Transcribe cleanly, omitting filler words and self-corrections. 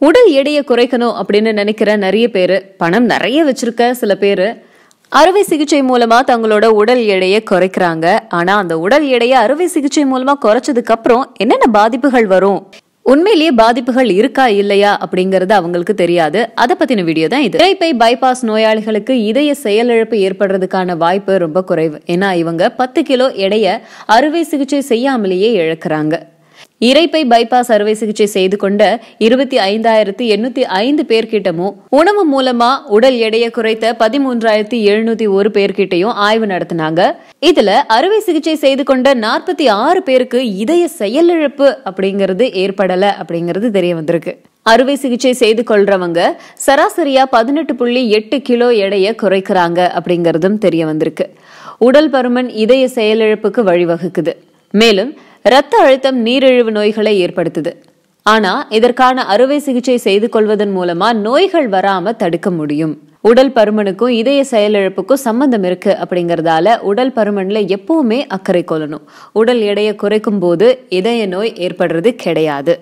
உடல் எடையை குறைக்கணும் அப்படின்னு நினைக்கிற நிறைய பேரு, பணம் நிறைய வச்சிருக்க சில பேரு அறுவை சிகிச்சை மூலமா தங்களோட உடல் எடையை குறைக்கிறாங்க. ஆனா அந்த உடல் எடையை அறுவை சிகிச்சை மூலமா குறைச்சதுக்கு அப்புறம் என்னென்ன பாதிப்புகள் வரும், உண்மையிலேயே பாதிப்புகள் இருக்கா இல்லையா அப்படிங்கறது அவங்களுக்கு தெரியாது. அதை பத்தின வீடியோ தான் இது. இரைப்பை பைபாஸ் நோயாளிகளுக்கு இதய செயலிழப்பு ஏற்படுறதுக்கான வாய்ப்பு ரொம்ப குறைவு. ஏன்னா இவங்க 10 கிலோ எடைய அறுவை சிகிச்சை செய்யாமலேயே இழக்கிறாங்க. இரைப்பை பைபாஸ் அறுவை சிகிச்சை செய்து கொண்ட 25,805 பேர்கிட்டமும் உணவு மூலமா உடல் எடையை குறைத்த 13,701 பேர்கிட்டையும் ஆய்வு நடத்தினாங்க. இதுல அறுவை சிகிச்சை செய்து கொண்ட 46 பேருக்கு இதய செயலிழப்பு அப்படிங்கிறது ஏற்படல அப்படிங்கிறது தெரிய வந்திருக்கு. அறுவை சிகிச்சை செய்து கொள்றவங்க சராசரியா 18.8 கிலோ எடையை குறைக்கிறாங்க அப்படிங்கறதும் தெரிய வந்திருக்கு. உடல் பருமன் இதய செயலிழப்புக்கு வழிவகுக்குது. மேலும் இரத்த அழுத்தம், நீரிழிவு நோய்களை ஏற்படுத்துது. ஆனா இதற்கான அறுவை சிகிச்சை செய்து கொள்வதன் மூலமா நோய்கள் வராம தடுக்க முடியும். உடல் பருமனுக்கும் இதய செயலிழப்புக்கும் சம்பந்தம் இருக்கு அப்படிங்கறதால உடல் பருமன்ல எப்பவுமே அக்கறை கொள்ளணும். உடல் எடையை குறைக்கும் போது இதய நோய் ஏற்படுறது கிடையாது.